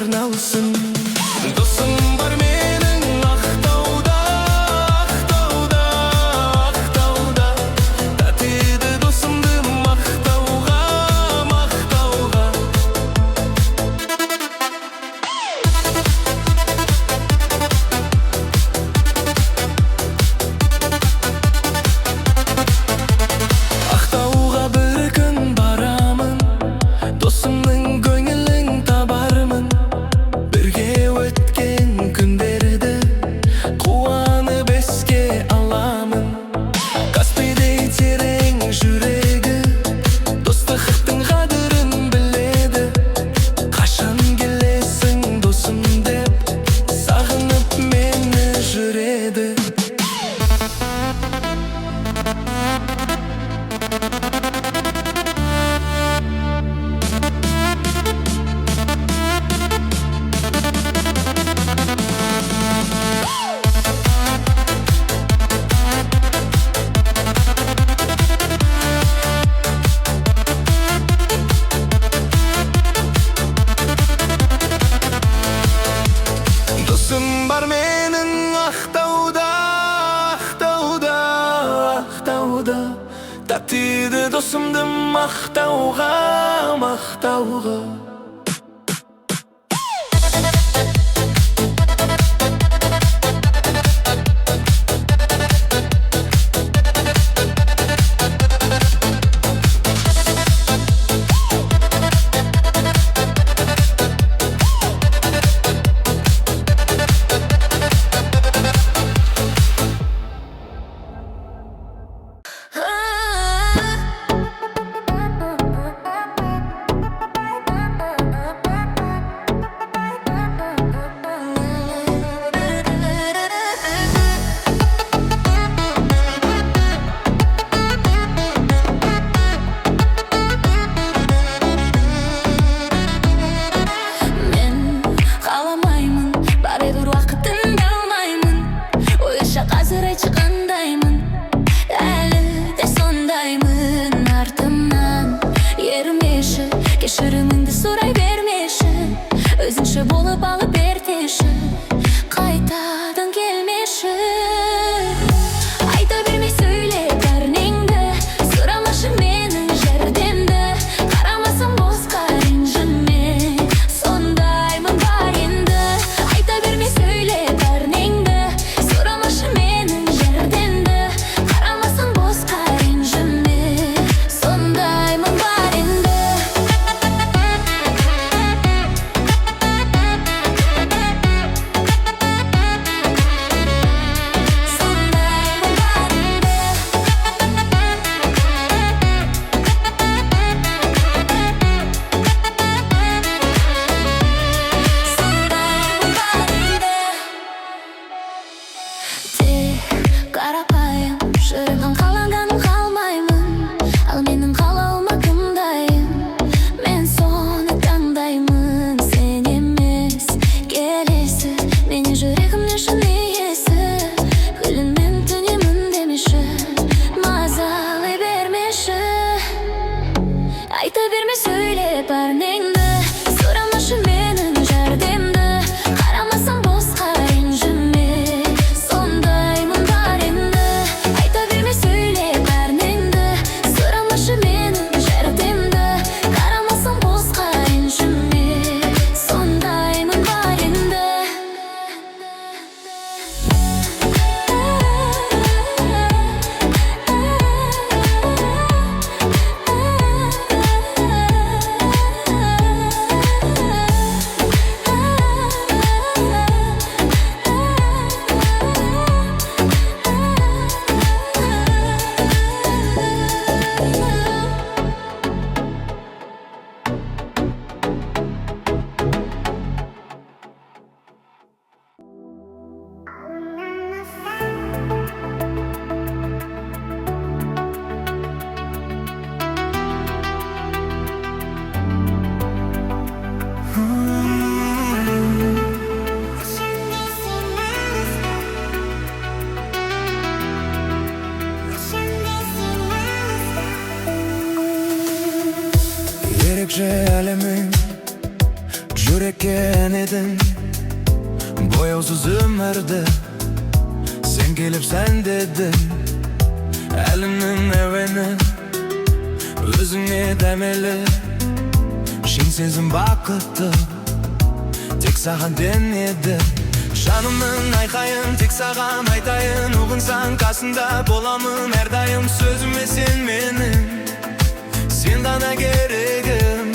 арналсын. Досым бар менің Ақтауда, Ақтауда, Ақтауда. Татиды досымды мақтауға, мақтауға. Ақтауға бір күн барамын, досымның көңілін табармын. Бірге өткен күндерді қуанып еске аламын. Каспийдей терең жүрегі достықтың қадірін біледі. Қашан келесің досым деп сағынып мені жүреді. Досым бар менің Ақтауда, Ақтауда, Ақтауда. Татиды досымды мақтауға, мақтауға. Yürekken edin boyausuz ömürde. Sen gelip sen dedin elimin evini özüne demeli. Şin sezim bakıttı tek sağa denedim. Жанымның айқайын тек саған айтайын, ұғынсаң қасында боламын әрдайым. Сөзіме сен менің, сен ғана керегім.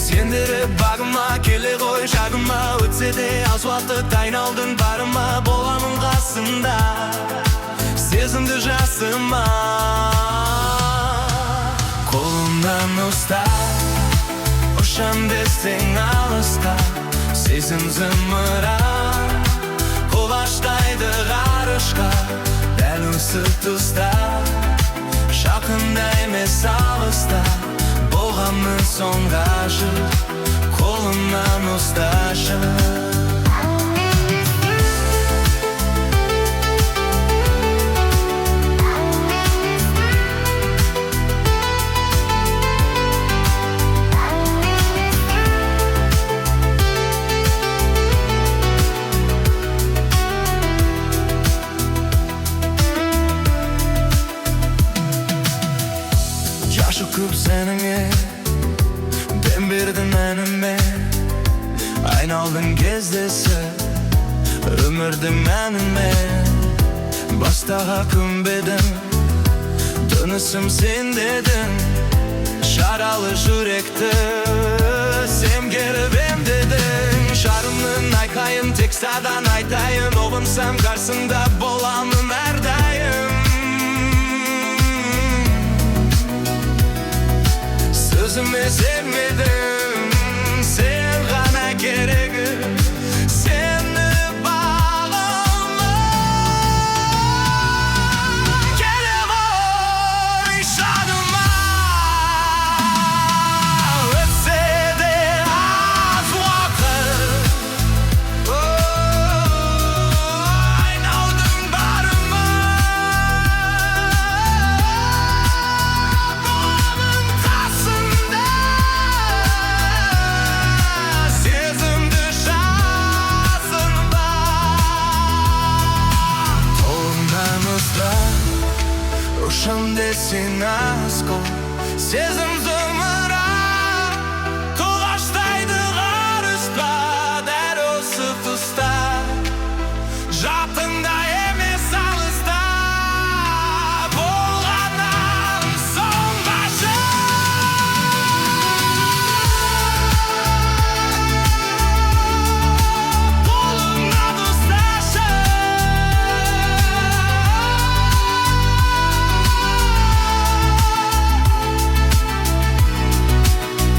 Сендіріп бағыма келе ғой жағыма, өтсе де аз уақыт айналдың барыма. Боламын қасында сезімді жасыма. Қолымнан ұстап ұшам десең алысқа, сезім зымыра ұлаштайды ғарышқа. Дәл осы тұста жақында емес алыста болғанмын соң ғашық. Қолымнан ұсташы. Көп сеніңе дем бердің әніме, айналдың кездесі өмірдің мәніме. Бастаға көнбедім, тынысым сен дедің, жаралы жүректі сен керіп емдедің. Жарымның айқайын тек садан айтайын, ұғынсам қарсыңда боламын әрдайым. Сөзіме сенмедім, сен ғана керегім. Сені бағыма келе ғой жаныма. Өтсе де аз уақыт айналдың барыма. Боламын қасында сезімді жасырма. Қолымнан ұстап ұшам десең асқол, сезім зымыра құлаштайды ғарышқа. Дәл осы тұста жатында емес алыста болғаннан соң ғашық. Қолымнан ұсташы.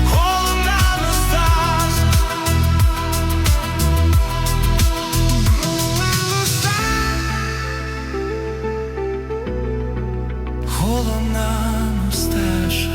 Қолымнан ұсташы. Қолымнан ұсташы.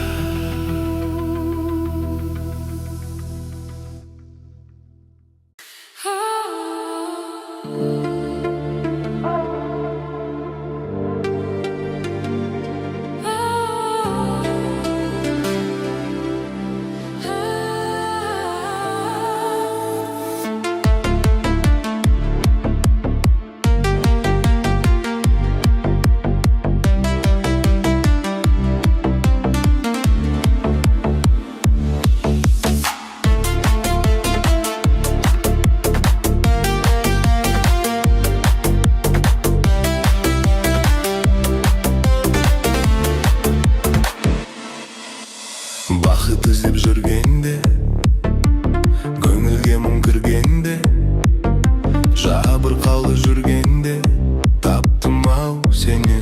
Бақыт іздеп жүргенде, көңілге мұң кіргенде, жабырқаулы жүргенде таптым ау сені.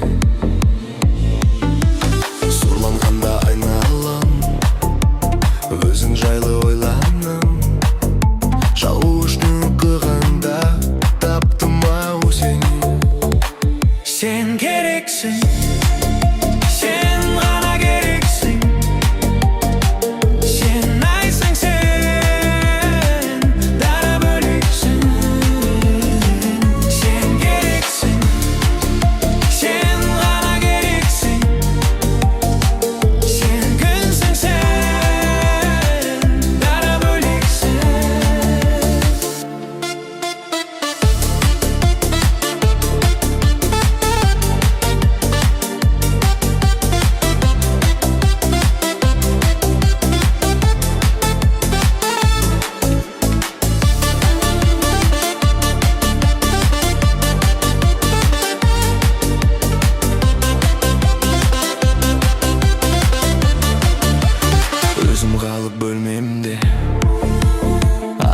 Сорланғанда айналам, өзің жайлы ойланым, жалғыздың қылғанда таптым ау сені. Сен керексің, сен ғана керексің. Сен айсың, сен дара бөлексің. Сен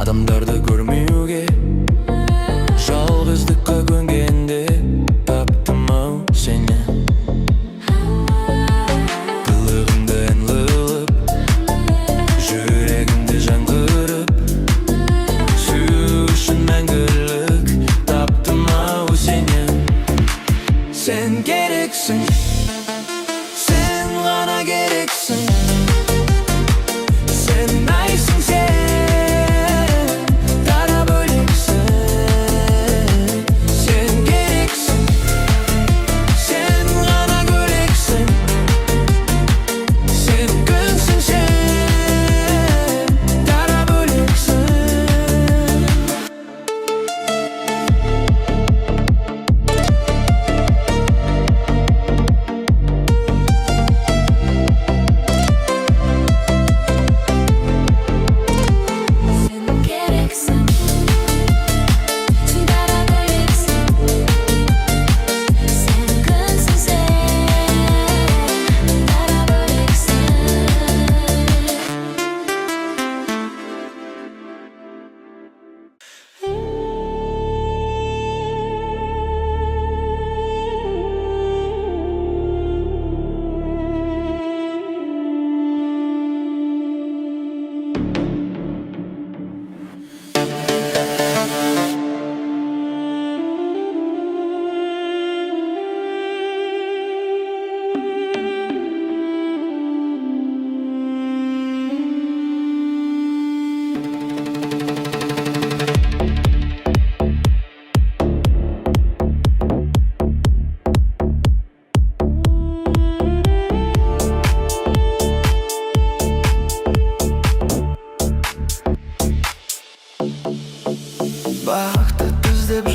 Адамдарды көрмеуге, жалғыздыққа көнгенде таптым-ау сені. Қылығымды ән қылып, жүрегімді жан қырып, сүю үшін мәңгілік таптым-ау сені. Сен керексің, сен ғана керексің. Сен айсың, сен дара бөлексің. Сен керексің, сен ғана көрексің. Сен күнсің, сен дара бөлексің. Бақытты іздеп